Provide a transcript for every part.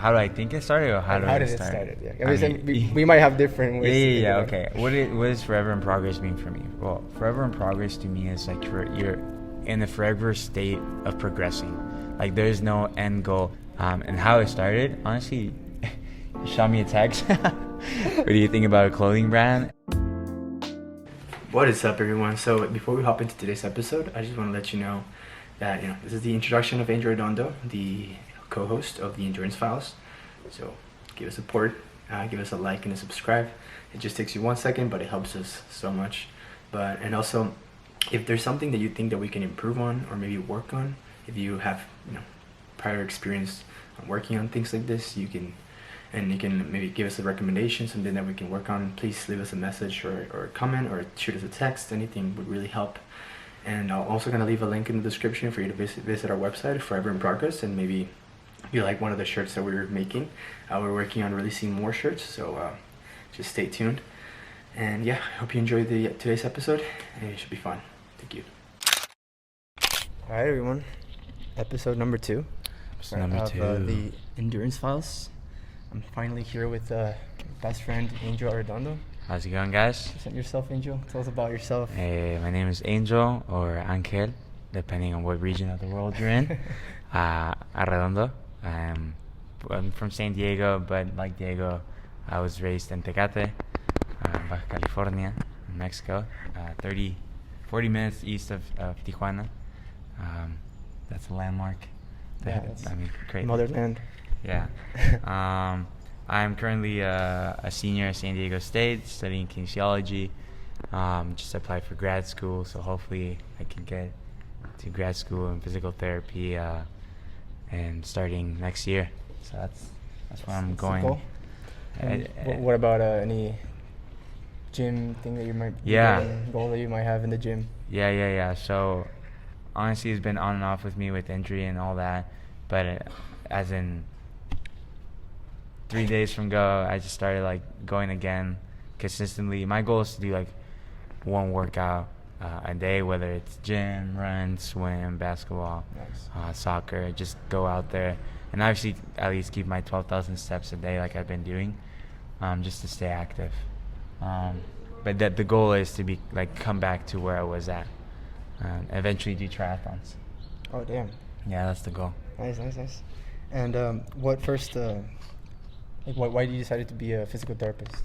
how do I think it started, or how did it start? Yeah. We might have different ways. Yeah. Okay. What does Forever in Progress mean for me? Well, Forever in Progress to me is like you're in a forever state of progressing. Like there's no end goal. And how it started, honestly, you shot me a text. What do you think about a clothing brand? What is up, everyone? So before we hop into today's episode, I just want to let you know that this is the introduction of Angel Redondo, the co-host of the Endurance Files. So give us support, give us a like and a subscribe. It just takes you 1 second, but it helps us so much. And also, if there's something that you think that we can improve on or maybe work on, if you have prior experience on working on things like this, you can maybe give us a recommendation, something that we can work on. Please leave us a message or a comment or shoot us a text. Anything would really help. And I'm also going to leave a link in the description for you to visit our website, Forever in Progress, and maybe you like one of the shirts that we're making. We're working on releasing more shirts, so just stay tuned. And yeah, I hope you enjoyed today's episode, and it should be fun. Thank you. All right, everyone. Episode number 2. The Endurance Files. I'm finally here with best friend Angel Redondo. How's it going, guys? Present yourself, Angel. Tell us about yourself. Hey, my name is Angel or Angel, depending on what region of the world you're in. Arredondo. I'm from San Diego, but like Diego, I was raised in Tecate, Baja California, Mexico, 40 minutes east of Tijuana. That's a landmark. Great. Motherland. Yeah. I'm currently a senior at San Diego State studying kinesiology. Just applied for grad school, so hopefully I can get to grad school in physical therapy and starting next year. So that's where I'm going. Cool. What about any gym thing that you might goal that you might have in the gym? Yeah. So honestly, it's been on and off with me with injury and all that, but as in 3 days from go, I just started like going again consistently. My goal is to do like one workout a day, whether it's gym, run, swim, basketball, soccer. Just go out there and obviously at least keep my 12,000 steps a day like I've been doing, just to stay active. But the goal is to be like come back to where I was at, eventually do triathlons. Oh damn! Yeah, that's the goal. Nice. And what first? Why did you decide to be a physical therapist?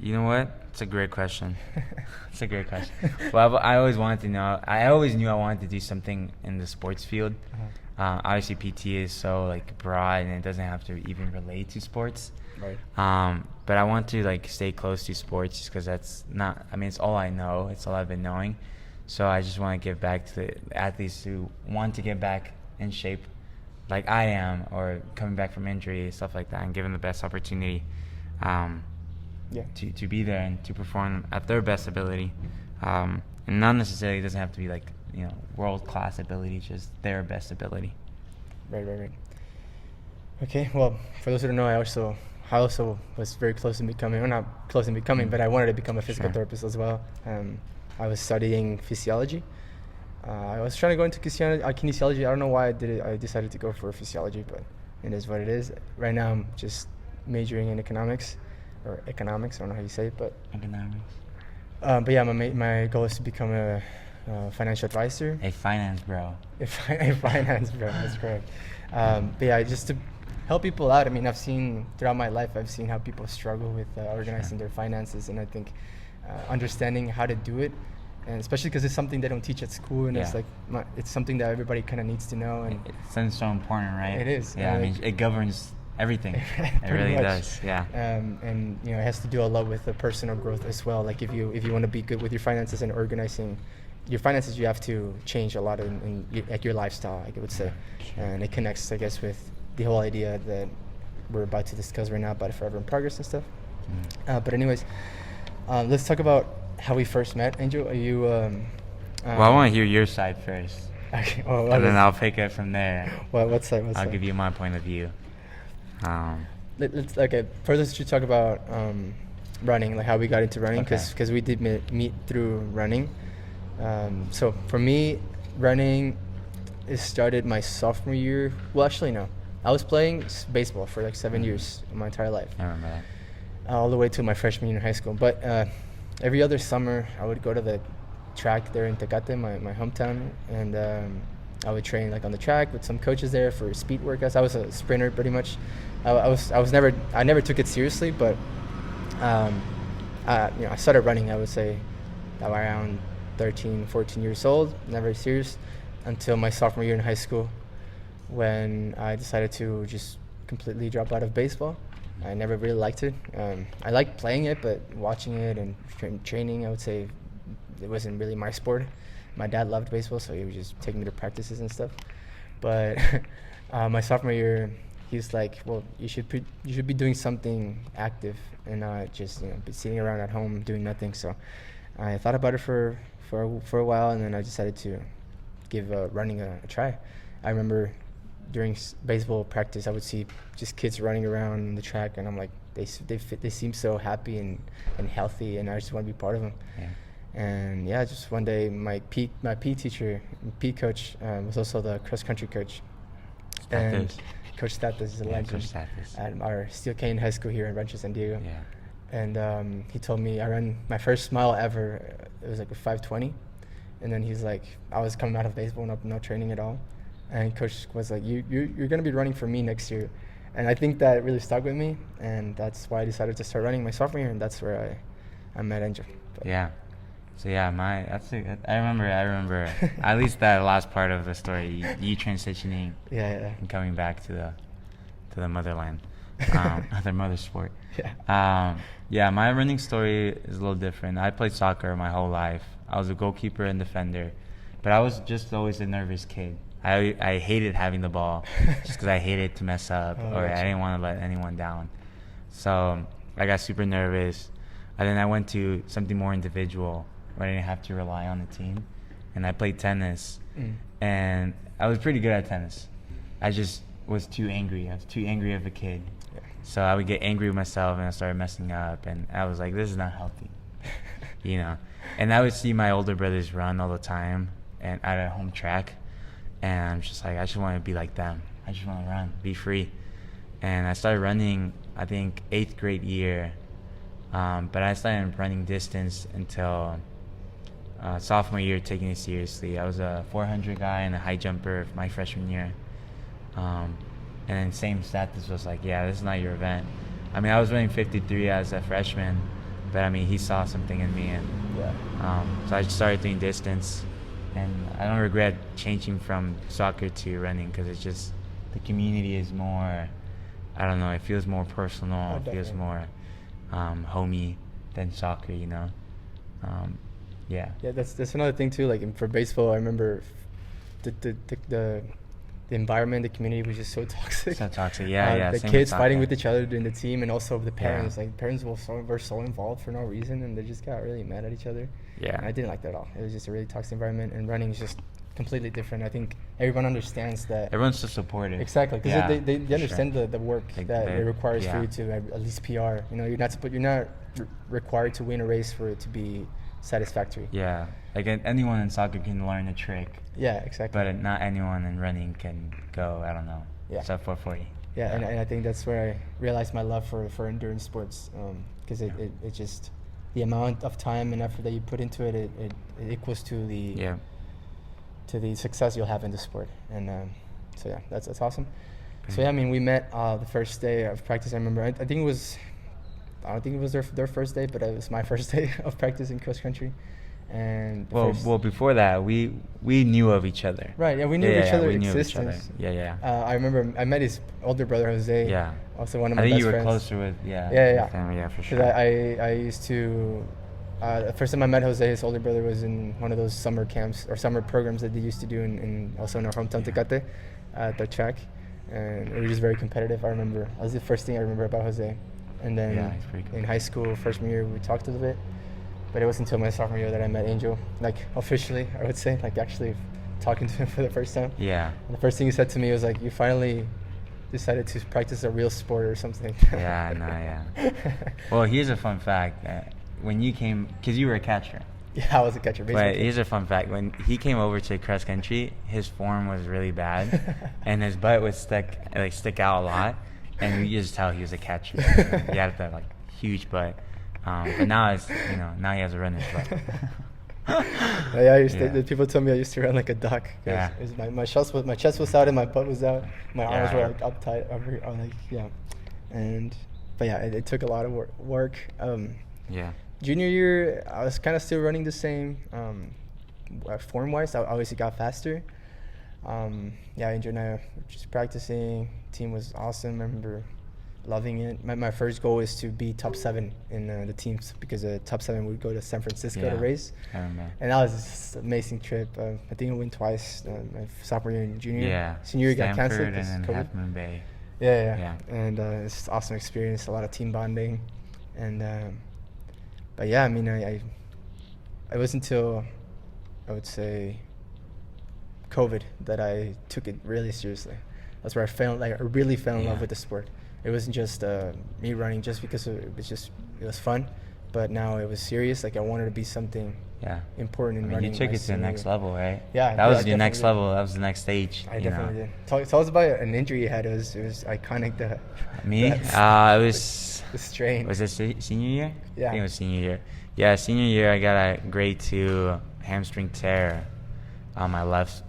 You know what? It's a great question. Well, I always wanted to know. I always knew I wanted to do something in the sports field. Obviously, PT is so like broad, and it doesn't have to even relate to sports. Right. But I want to like stay close to sports just because that's not. I mean, it's all I know. It's all I've been knowing. So I just want to give back to the athletes who want to get back in shape, like I am, or coming back from injury, stuff like that, and give them the best opportunity. To be there and to perform at their best ability, and not necessarily, it doesn't have to be like world class ability, just their best ability. Right. Okay, well, for those who don't know, I also was very close in becoming, or not close in becoming, but I wanted to become a physical therapist as well. I was studying physiology. I was trying to go into kinesiology. I don't know why I did it. I decided to go for physiology, but it is what it is. Right now, I'm just majoring in economics. I don't know how you say it, but economics. But yeah, my goal is to become a financial advisor. A finance bro. A finance bro, that's correct. But yeah, just to help people out. I mean, throughout my life, I've seen how people struggle with organizing their finances, and I think understanding how to do it, and especially because it's something they don't teach at school, and it's something that everybody kind of needs to know. And it's so important, right? It is. Yeah, I mean, it governs everything. It really does. Yeah. And it has to do a lot with the personal growth as well. Like if you want to be good with your finances and organizing your finances, you have to change a lot in your lifestyle, I would say. And it connects, I guess, with the whole idea that we're about to discuss right now about Forever in Progress and stuff. But anyways, let's talk about how we first met. Angel, are you? Well, I want to hear your side first. Okay. And then I'll pick it from there. What side? I'll give you my point of view. Let's first let's talk about running, like how we got into running, because we did meet through running. So for me, running, it started my sophomore year. Well, actually no, I was playing baseball for like 7 years my entire life, I remember that. all the way to my freshman year in high school. But every other summer, I would go to the track there in Tecate, my hometown, and I would train like on the track with some coaches there for speed workouts. I was a sprinter pretty much. I never took it seriously, but I started running, I would say, around 13, 14 years old, never serious, until my sophomore year in high school, when I decided to just completely drop out of baseball. I never really liked it. I liked playing it, but watching it and training, I would say it wasn't really my sport. My dad loved baseball, so he would just take me to practices and stuff. But my sophomore year, he was like, "Well, you should be doing something active and not just be sitting around at home doing nothing." So I thought about it for a while, and then I decided to give running a try. I remember during baseball practice, I would see just kids running around in the track, and I'm like, they seem so happy and healthy, and I just want to be part of them. Yeah. And yeah, just one day, my P teacher, P coach, was also the cross country coach. And Status. Coach Status is a Yeah, legend Coach Status. at our Steel Cane High School here in Rancho San Diego. Yeah. And he told me I ran my first mile ever. It was like a 5:20, and then he's like, I was coming out of baseball, no training at all, and coach was like, you're gonna be running for me next year, and I think that really stuck with me, and that's why I decided to start running my sophomore year, and that's where I met Angel. But Yeah. So yeah, I remember at least that last part of the story, you transitioning yeah. and coming back to the motherland, their mother sport. Yeah. Yeah, my running story is a little different. I played soccer my whole life. I was a goalkeeper and defender, but I was just always a nervous kid. I hated having the ball just because I hated to mess up or I didn't want to let anyone down. So I got super nervous, and then I went to something more individual where I didn't have to rely on the team, and I played tennis, and I was pretty good at tennis. I just was too angry. I was too angry of a kid. Yeah. So I would get angry with myself, and I started messing up, and I was like, this is not healthy, And I would see my older brothers run all the time and at a home track, and I'm just like, I just want to be like them. I just want to run, be free. And I started running, I think, 8th grade year, but I started running distance until sophomore year, taking it seriously. I was a 400 guy and a high jumper my freshman year. And then same Status was like, yeah, this is not your event. I mean, I was running 53 as a freshman, but I mean, he saw something in me, and so I just started doing distance. And I don't regret changing from soccer to running, because it's just, the community is more, I don't know, it feels more personal, it feels more homey than soccer, Yeah. Yeah, that's another thing too. Like for baseball, I remember the environment, the community was just so toxic. So toxic, yeah. The same kids with fighting soccer. with each other in the team, and also the parents. Yeah. Like parents were so involved for no reason, and they just got really mad at each other. Yeah. And I didn't like that at all. It was just a really toxic environment, and running is just completely different. I think everyone understands that. Everyone's so supportive. Exactly, because they understand sure. the work Like that it requires yeah. for you to at least PR. You're not required to win a race for it to be satisfactory. Yeah, like anyone in soccer can learn a trick, Yeah, exactly. but not anyone in running can go, I don't know, sub 440. Yeah, and I think that's where I realized my love for endurance sports, because it just, the amount of time and effort that you put into it equals to the success you'll have in the sport. And so yeah, that's awesome. So yeah, I mean, we met the first day of practice. I remember, I don't think it was their first day, but it was my first day of practice in cross country. And Well, before that, we knew of each other. Right, yeah, we knew of each other's existence. Yeah. I remember I met his older brother Jose. Yeah. Also one of my I think best you were friends. closer with, Yeah. family, yeah, for sure. Because I used to, the first time I met Jose, his older brother was in one of those summer camps or summer programs that they used to do in also in our hometown Tecate, at the track, and it was just very competitive. I remember that was the first thing I remember about Jose. And then he's pretty cool. in high school, freshman year, we talked a little bit, but it wasn't until my sophomore year that I met Angel, like officially, I would say, like actually talking to him for the first time. Yeah. And the first thing he said to me was like, "You finally decided to practice a real sport or something." Yeah. Well, here's a fun fact. When you came, because you were a catcher. Yeah, I was a catcher. Baseball But player. here's a fun fact: when he came over to cross country, his form was really bad, and his butt would stick out a lot, and you just tell he was a catcher. He had that like huge butt, but now now he has a runner's butt. Yeah, Yeah. the people told me I used to run like a duck. 'Cause Yeah. it was my chest was out and my butt was out. My arms Yeah. were like up tight, but yeah, it took a lot of work. Yeah. Junior year, I was kind of still running the same. Form wise, I obviously got faster. Andrew and I were just practicing. Team was awesome. I remember loving it. My first goal is to be top 7 in the teams, because the top 7 would go to San Francisco to Yeah. race. I remember. And that was just an amazing trip. I think I went twice, my sophomore year and junior year. Yeah. Senior year got canceled Stanford because and COVID. then Half Moon Bay. Yeah. Yeah. And it's just awesome experience, a lot of team bonding. And but yeah, I mean, I it wasn't until I would say COVID that I took it really seriously. That's where I really fell in love Yeah. with the sport. It wasn't just me running just because it was fun, but now it was serious. Like I wanted to be something Yeah. important in I mean, running. you took my it to the senior next year. level, right? Yeah, That was I your next definitely level. That was the next stage. I definitely did. Tell us about an injury you had. It was iconic. Me? It was. The strain. Was it senior year? Yeah. I think it was senior year. Yeah, senior year I got a grade 2 hamstring tear on my left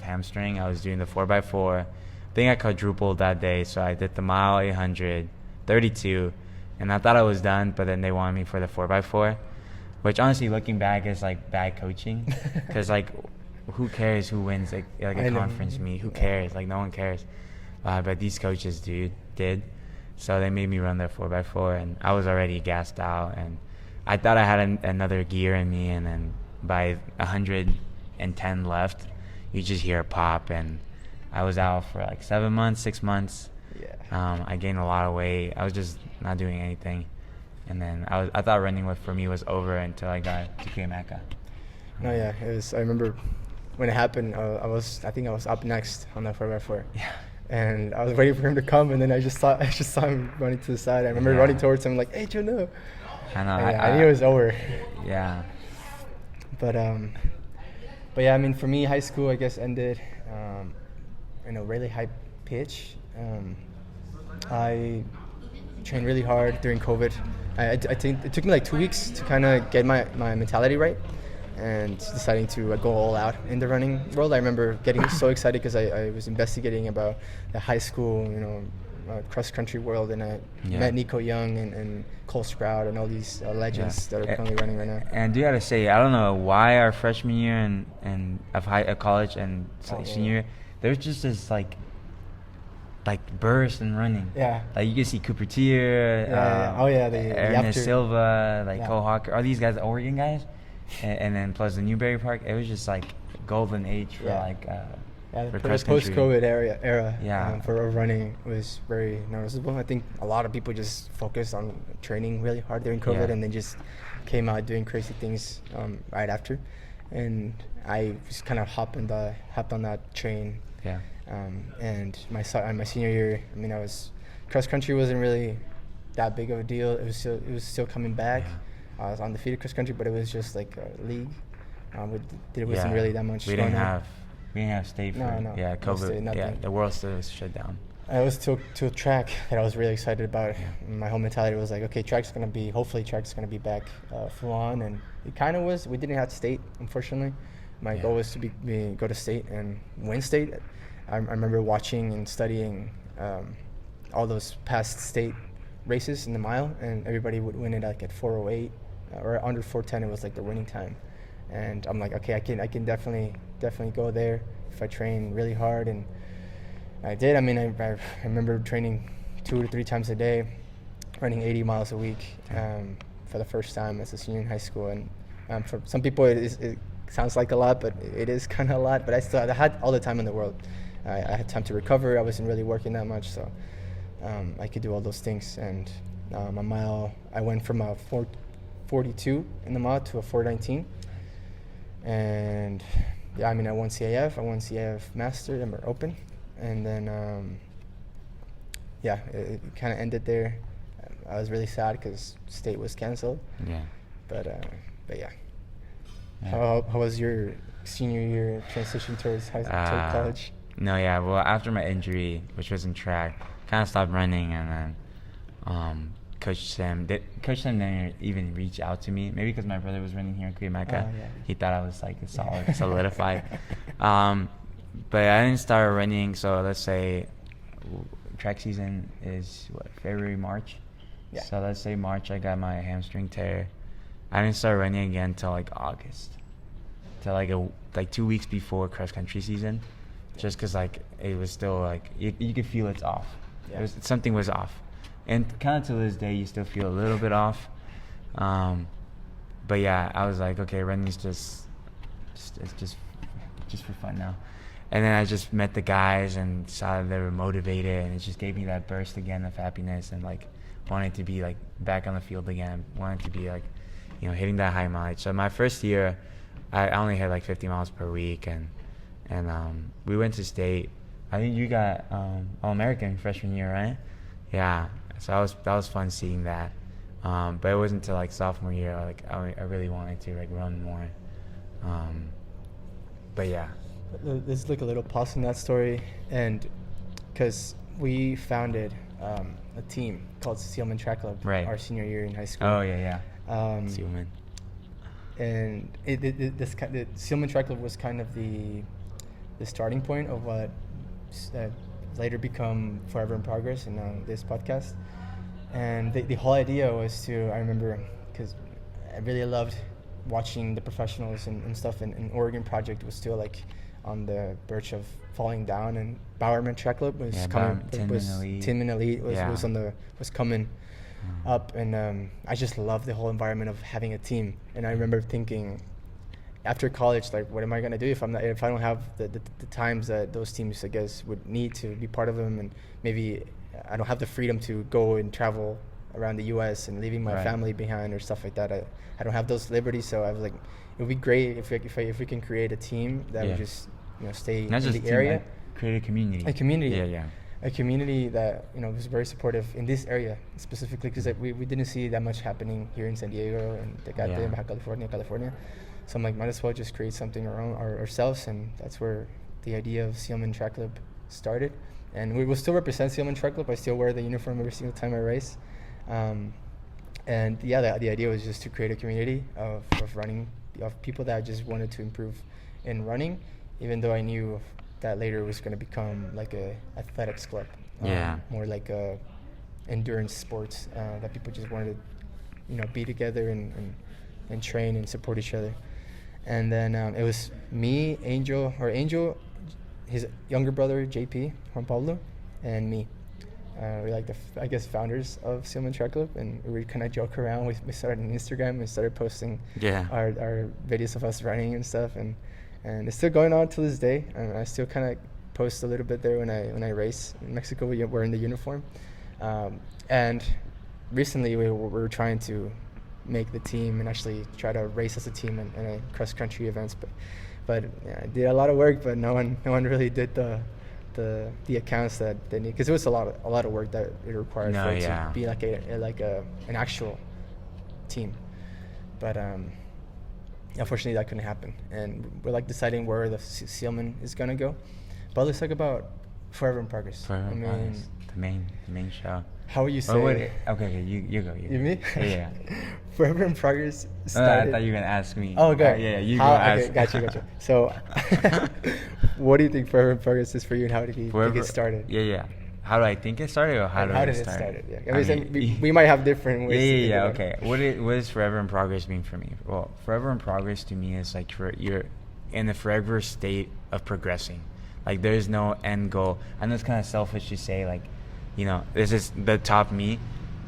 hamstring. I was doing the 4x4. I think I quadrupled that day, so I did the mile 800, 32, and I thought I was done, but then they wanted me for the 4x4, which honestly, looking back, is like bad coaching, because like, who cares who wins like I a know. conference meet? Who Yeah. cares? Like, no one cares. But these coaches, did. So they made me run their 4x4, and I was already gassed out, and I thought I had another gear in me, and then by 110 left, you just hear a pop, and I was out for like 6 months. Yeah. I gained a lot of weight. I was just not doing anything, and then I thought running for me was over until I got to KMACA. No, yeah, it was. I remember when it happened. I think I was up next on the 4x4. Yeah. And I was waiting for him to come, and then I just saw him running to the side. I remember Yeah. running towards him, like, "Hey, Joe, no!" I know. I knew it was over. Yeah. But yeah, I mean, for me, high school, I guess, ended in a really high pitch. I trained really hard during COVID. I think it took me like 2 weeks to kind of get my mentality right, and deciding to go all out in the running world. I remember getting so excited because I was investigating about the high school, cross country world, and I met Nico Young and Cole Sprout and all these legends that are currently running right now. And I do gotta say, I don't know why our freshman year and of college and senior year, there's just this like burst in running. Yeah. Like you can see Cooper Tier, the Ernest Yapter. Silva, like Yeah. Cole Hawker, all these guys, Oregon guys, and then plus the Newberry Park. It was just like golden age for Yeah, for the cross country. post-COVID era Yeah. for running was very noticeable. I think a lot of people just focused on training really hard during COVID, Yeah. and then just came out doing crazy things right after. And I just kind of hopped on that train. Yeah. And my senior year, I mean, cross country wasn't really that big of a deal. It was still coming back. Yeah. I was undefeated cross country, but it was just like a league. There wasn't Yeah. really that much. We going didn't on. have state for No, yeah no COVID. state, Yeah, nothing. the world still was shut down. I was to a track that I was really excited about. Yeah. My whole mentality was like, okay, hopefully track's gonna be back full on, and it kind of was. We didn't have state, unfortunately. My Yeah. goal was to go to state and win state. I remember watching and studying all those past state races in the mile, and everybody would win it like at 4:08 or under 4:10. It was like the winning time, and I'm like, okay, I can definitely go there if I train really hard. And I did. I mean, I remember training 2 to 3 times a day, running 80 miles a week for the first time as a senior in high school. And for some people, it sounds like a lot, but it is kind of a lot. But I had all the time in the world. I had time to recover. I wasn't really working that much, so I could do all those things. And a mile, I went from a 4:42 in the mile to a 4:19. And yeah, I mean, I won CAF Master and Open. And then, it kind of ended there. I was really sad because state was canceled. Yeah. But yeah. Yeah. How was your senior year transition towards toward college? No, yeah. Well, after my injury, which was in track, kind of stopped running, and then Coach Sam didn't even reach out to me. Maybe because my brother was running here in Cuyamaca. Yeah. He thought I was like a solid, solidified. But I didn't start running. So let's say track season is what, February, March. Yeah. So let's say March, I got my hamstring tear. I didn't start running again until like August, till like 2 weeks before cross country season, just because like it was still like you could feel it's off. Yeah. Something was off, and kind of to this day you still feel a little bit off. But yeah, I was like, okay, running's just for fun now. And then I just met the guys and saw that they were motivated, and it just gave me that burst again of happiness and like wanting to be like back on the field again, wanting to be like, hitting that high mileage. So my first year, I only had like 50 miles per week, and we went to state. I think you got All-American freshman year, right? Yeah. So that was fun seeing that. But it wasn't until like sophomore year, like I really wanted to like run more. But yeah. Let's look a little pause in that story, and because we founded a team called Sealman Track Club our senior year in high school. Oh yeah. Sealman. And the Sealman Track Club was kind of the starting point of what later become Forever in Progress and now this podcast. And the whole idea was to, I remember, because I really loved watching the professionals and stuff, and Oregon Project was still like on the verge of falling down, and Bowerman Track Club was coming. Tinman Elite was coming up, and I just loved the whole environment of having a team. And I remember thinking, after college, like, what am I gonna do if I don't have the times that those teams, I guess, would need to be part of them, and maybe I don't have the freedom to go and travel around the U.S. and leaving my family behind or stuff like that. I don't have those liberties, so I was like, it would be great if we can create a team that would just stay Not in just the area. Create a community. A community. Yeah. A community that was very supportive in this area specifically, because we didn't see that much happening here in San Diego and Tecate and Baja California. So I'm like, might as well just create something ourselves, and that's where the idea of Sealman Track Club started. And we will still represent Sealman Track Club. I still wear the uniform every single time I race. And yeah, the idea was just to create a community of running, of people that just wanted to improve in running, even though I knew that later was going to become like a athletics club. More like a endurance sports, that people just wanted to, be together and train and support each other. And then it was me, Angel, his younger brother, JP, Juan Pablo, and me. We're like the founders of Sealman Track Club, and we kind of joke around. We started on Instagram and started posting our videos of us running and stuff, and it's still going on to this day. I still kind of post a little bit there when I race in Mexico. We're in the uniform, and recently we were trying to make the team and actually try to race as a team in a cross country events, but I did a lot of work, but no one really did the accounts that they need, because it was a lot of work that it required for it to be like an actual team. But unfortunately that couldn't happen, and we're like deciding where the Sealman is gonna go. But let's talk about Forever in Progress. Forever in Progress, the main show. How would you say? Okay, you go. You me? Yeah. Forever in Progress started. I thought you were gonna ask me. Oh, good. Yeah, you go ask. Okay, gotcha. So, what do you think Forever in Progress is for you, and how did you think it started? Yeah. How do I think it started, or how did it start? Yeah. We might have different ways. Yeah. Okay. What does Forever in Progress mean for me? Well, Forever in Progress to me is like you're in the forever state of progressing. Like there's no end goal. I know it's kind of selfish to say, like, this is the top me.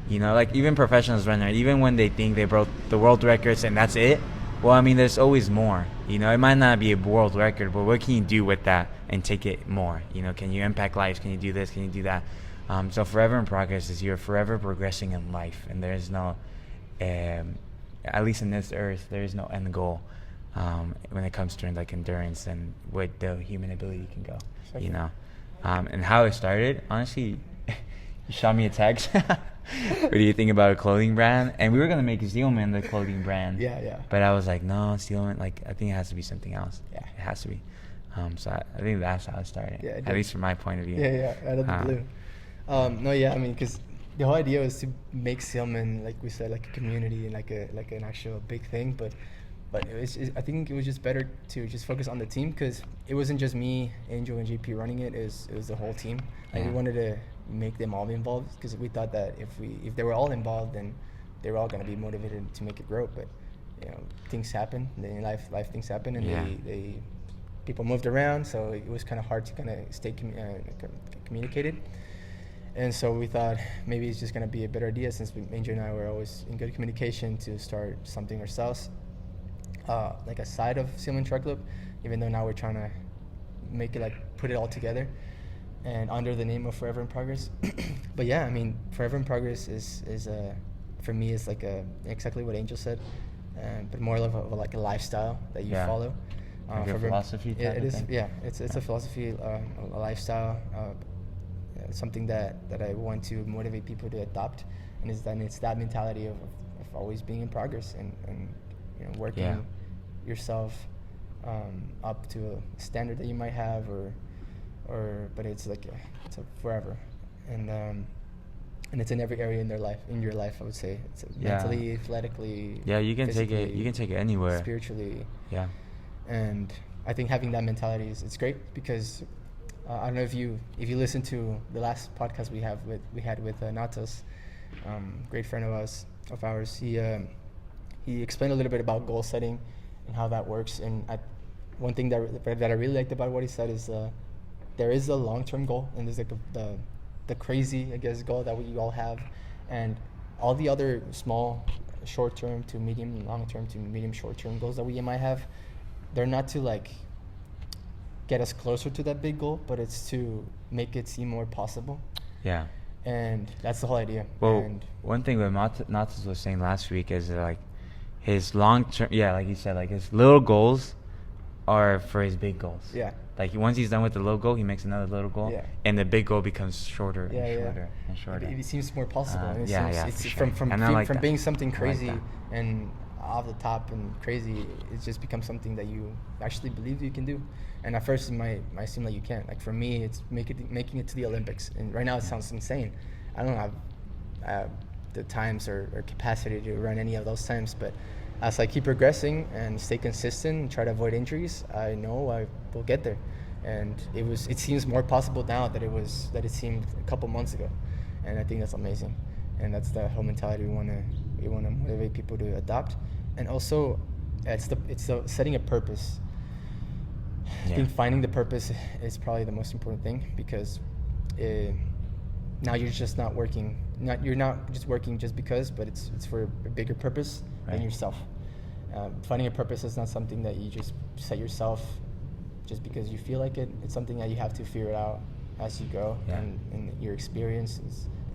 Like even professionals runners, even when they think they broke the world records and that's it, well, I mean, there's always more. It might not be a world record, but what can you do with that and take it more? Can you impact lives? Can you do this? Can you do that? So Forever in Progress is you're forever progressing in life, and there's no, at least in this earth, there is no end goal when it comes to like endurance and what the human ability can go. And how it started, honestly, You shot me a text. What do you think about a clothing brand? And we were gonna make Steelman the clothing brand. Yeah. But I was like, no, Steelman. Like, I think it has to be something else. Yeah. It has to be. So I think that's how it started. Yeah, it At did. least from my point of view. Yeah, out of the blue. No, yeah, I mean, because the whole idea was to make Sealman, like we said, like a community and like an actual big thing. But I think it was just better to just focus on the team, because it wasn't just me, Angel, and JP running it. It was the whole team. Like, we wanted to make them all involved, because we thought that if they were all involved, then they were all going to be motivated to make it grow. But things happen. In life things happen, and they people moved around, so it was kind of hard to kind of stay communicated. And so we thought maybe it's just going to be a better idea, since Angel and I were always in good communication, to start something ourselves, like a side of Sealman Truck Club, even though now we're trying to make it, like, put it all together and under the name of Forever in Progress. But yeah, I mean, Forever in Progress is for me, is like exactly what Angel said, but more of like a lifestyle that you follow. Like a philosophy type it of is, thing? yeah. It's a philosophy, a lifestyle, something that I want to motivate people to adopt, and it's that mentality of always being in progress and working yourself up to a standard that you might have, but it's like it's a forever, and it's in every area in your life. I would say it's mentally, athletically. Yeah, you can take it. You can take it anywhere. Spiritually. Yeah. And I think having that mentality it's great, because I don't know if you listen to the last podcast we had with Natos, great friend of ours. He explained a little bit about goal setting and how that works. And one thing that I really liked about what he said is there is a long-term goal, and there's like the crazy, I guess, goal that we all have, and all the other small short-term to medium, long-term to medium short-term goals that we might have. They're not to like get us closer to that big goal, but it's to make it seem more possible. Yeah. And that's the whole idea. Well, and one thing that Natas was saying last week is that, like, his long-term, like you said, like, his little goals are for his big goals. Yeah. Like, once he's done with the little goal, he makes another little goal, and the big goal becomes shorter and shorter and shorter. It seems more possible. And it's for sure. from being something crazy like and off the top and crazy, it just becomes something that you actually believe you can do. And at first, it might seem like you can't. Like, for me, it's making it to the Olympics. And right now, it sounds insane. I don't have the times or capacity to run any of those times. But as I keep progressing and stay consistent and try to avoid injuries, I know I will get there. And it seems more possible now than it seemed a couple months ago. And I think that's amazing. And that's the whole mentality we want to motivate people to adopt. And also, it's the setting a purpose. I think finding the purpose is probably the most important thing, because now you're just not working. You're not just working just because, but it's for a bigger purpose than yourself. Finding a purpose is not something that you just set yourself just because you feel like it. It's something that you have to figure out as you go, and your experience.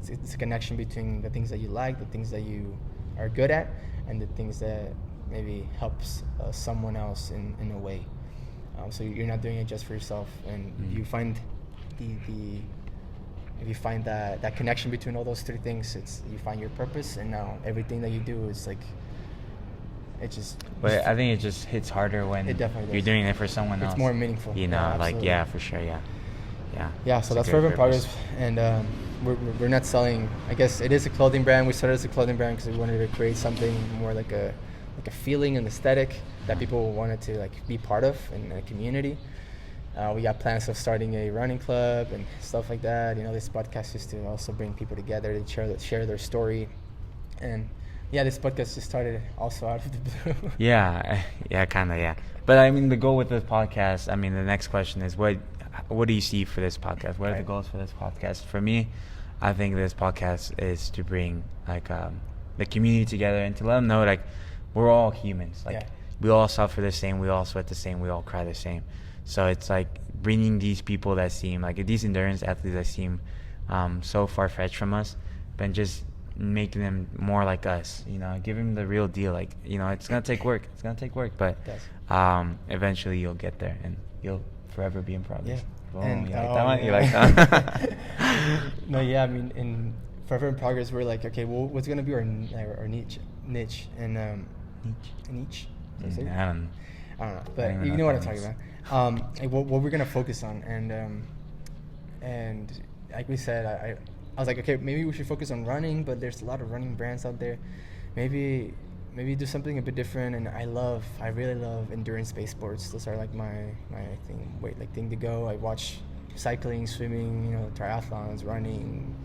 It's a connection between the things that you like, the things that you are good at, and the things that maybe helps someone else in a way. So you're not doing it just for yourself, and you find if you find that connection between all those three things, you find your purpose, and now everything that you do is like it just. But I think it just hits harder when you're doing it for someone else. It's more meaningful. For sure, Yeah, so that's Forever in Progress, and we're not selling. I guess it is a clothing brand. We started as a clothing brand because we wanted to create something more like a feeling and aesthetic that people wanted to like be part of in a community. We got plans of starting a running club and stuff like that. This podcast is to also bring people together to share their story, and this podcast just started also out of the blue. kind of. But I mean, the goal with this podcast. I mean, the next question is what do you see for this podcast? What are the goals for this podcast? For me, I think this podcast is to bring like the community together and to let them know like we're all humans. Like we all suffer the same, we all sweat the same, we all cry the same. So it's like bringing these people that seem like these endurance athletes that seem so far-fetched from us, but just making them more like us. Give them the real deal. Like it's gonna take work. But eventually you'll get there and you'll forever be in progress. Boom. And- You like oh, that one? You yeah. like that? No, yeah, I mean, in Forever in Progress, we're like, okay, well, what's gonna be our niche, and niche. Is that it? I don't. I don't know, I but don't you know know what what that I'm talking means. about. Like what we're gonna focus on, and like we said, I was like, okay, maybe we should focus on running, but there's a lot of running brands out there. Maybe do something a bit different. And I really love endurance-based sports. Those are like my thing to go. I watch cycling, swimming, triathlons, running,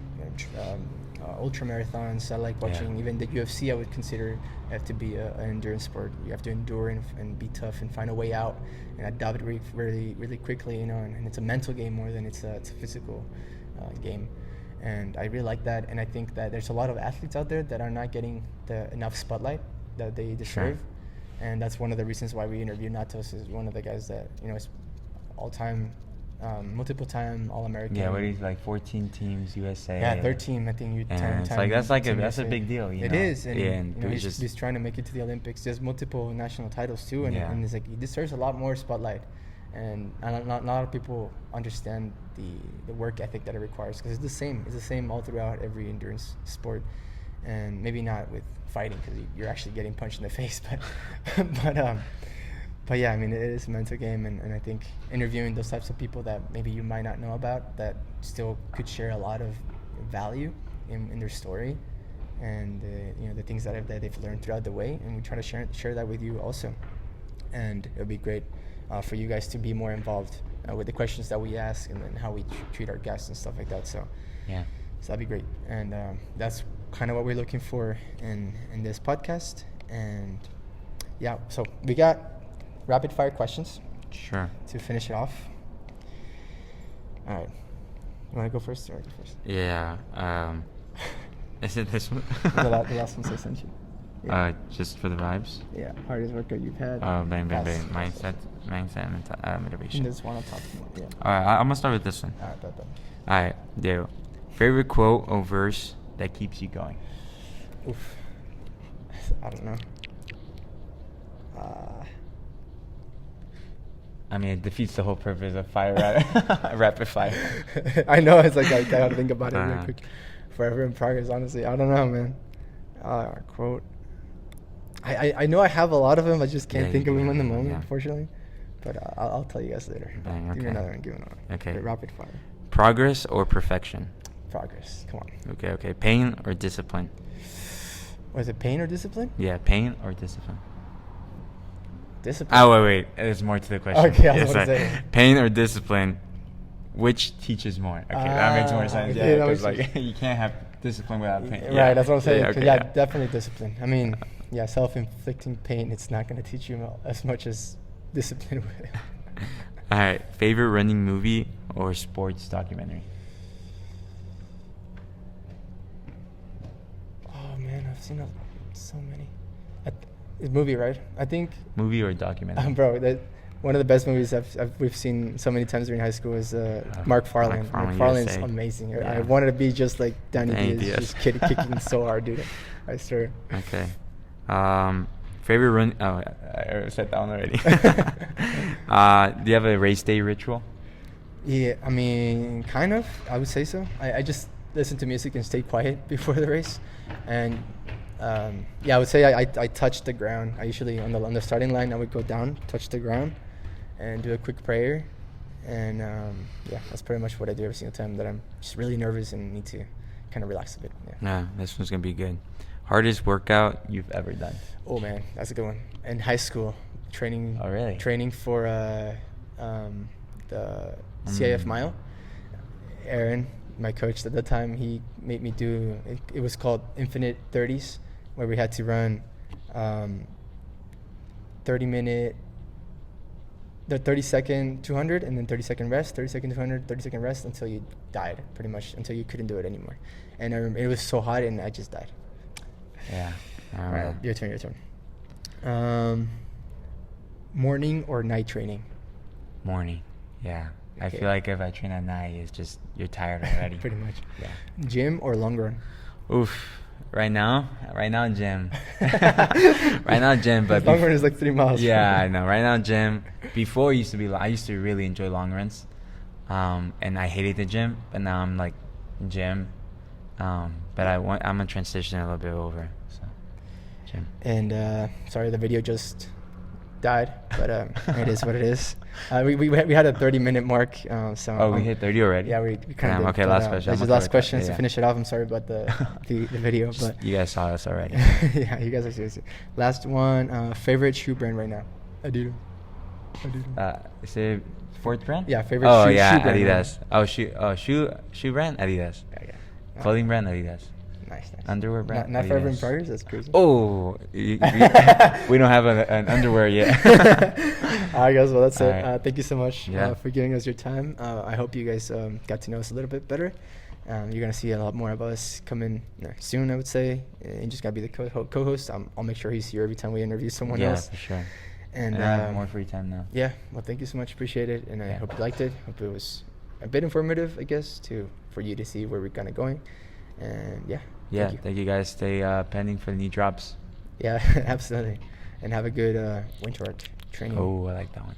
ultra marathons. I like watching even the UFC. I would consider to be an endurance sport. You have to endure and be tough and find a way out and adapt really, really, really quickly. And it's a mental game more than it's a physical game. And I really like that. And I think that there's a lot of athletes out there that are not getting enough spotlight that they deserve. Sure. And that's one of the reasons why we interviewed Natos. Is one of the guys that is all-time. Multiple time All-American. Yeah, what is like 14 teams USA? Yeah, 13. I think you. And it's like that's a big deal. It is, and, and he's trying to make it to the Olympics. There's multiple national titles too, and it's like he deserves a lot more spotlight. And not a lot of people understand the work ethic that it requires, because it's the same. It's the same all throughout every endurance sport, and maybe not with fighting because you're actually getting punched in the face, but yeah, I mean, it is a mental game, and I think interviewing those types of people that maybe you might not know about that still could share a lot of value in their story, and the things that they've learned throughout the way, and we try to share that with you also, and it would be great for you guys to be more involved with the questions that we ask and then how we treat our guests and stuff like that. So that'd be great, and that's kind of what we're looking for in this podcast. And yeah, so we got rapid fire questions. Sure. To finish it off. All right. You want to go first or I go first? Yeah. Is it this one? the last one I sent you. Yeah. Just for the vibes. Yeah. Hardest workout you've had. Bang. Mindset, motivation. This one I'm talking about. Yeah. All right. I'm gonna start with this one. All right. Bet. All right, Diego. Favorite quote or verse that keeps you going? Oof. I don't know. I mean, it defeats the whole purpose of rapid fire. I know, it's like I gotta think about it real quick. Forever in Progress, honestly. I don't know, man. Quote. I know I have a lot of them. I just can't think of them in the moment, unfortunately. But I'll tell you guys later. Bang, Give me another one. Give me another one. Okay. Rapid fire. Progress or perfection? Progress. Come on. Okay. Pain or discipline? Was it pain or discipline? Yeah, pain or discipline. Discipline. Oh, wait. There's more to the question. Okay, I was about to say. Pain or discipline, which teaches more? Okay, that makes more sense. Okay, Yeah, because like you can't have discipline without pain. Right, that's what I'm saying. Yeah, Definitely discipline. I mean, self-inflicting pain, it's not going to teach you as much as discipline would. All right, favorite running movie or sports documentary? Oh, man, I've seen so many. It's movie, right? I think. Movie or documentary? Bro, one of the best movies we've seen so many times during high school is Mark Farland. Mark Farland's amazing. Yeah. I wanted to be just like Danny Diaz, just kicking so hard, dude. I swear. Okay. Favorite run? Oh, I said that one already. Do you have a race day ritual? Yeah, I mean, kind of. I would say so. I just listen to music and stay quiet before the race, and. I would say I touch the ground. I usually on the starting line I would go down, touch the ground, and do a quick prayer, and that's pretty much what I do every single time that I'm just really nervous and need to kind of relax a bit. Yeah, this one's gonna be good. Hardest workout you've ever done? Oh man, that's a good one. In high school, training. Oh really? Training for the CIF mile. Aaron, my coach at the time, he made me do. It was called Infinite 30s. Where we had to run 30-minute, the 30-second 200, and then 30-second rest, 30-second 200, 30-second rest until you died, pretty much, until you couldn't do it anymore. And I remember it was so hot, and I just died. Yeah. All right, your turn. Morning or night training? Morning. Yeah. Okay. I feel like if I train at night, it's just you're tired already. Pretty much. Yeah. Gym or long run? Oof. Right now, gym. Right now, gym. But long run is like 3 miles. Yeah, I know. Right now, gym. Before I used to really enjoy long runs. and I hated the gym, but now I'm like gym. But I'm gonna transition a little bit over. So gym. And sorry, the video just died, but it is what it is. We had a 30-minute mark. So we hit 30 already. Yeah, we kind of. Okay, last question. This is the last question to finish it off. I'm sorry about the video, but you guys saw us already. Yeah, you guys are seriously. Last one. Favorite shoe brand right now? Adidas. Is it fourth brand? Yeah, favorite shoe brand. Adidas. Shoe brand Adidas. Yeah. Clothing brand Adidas. Nice. Underwear brand Not Adidas. Forever and Progress. That's crazy. Oh, we don't have an underwear yet. All right, guys. Well, that's it. Right. Thank you so much for giving us your time. I hope you guys got to know us a little bit better. You're gonna see a lot more of us coming soon, I would say. And you just gotta be the co-host. I'll make sure he's here every time we interview someone else. Yeah, for sure. And I have more free time now. Yeah. Well, thank you so much. Appreciate it. And I hope you liked it. Hope it was a bit informative, I guess, for you to see where we're kind of going. And Thank you guys. Stay pending for the new drops. Yeah, absolutely. And have a good winter art training. Oh, I like that one.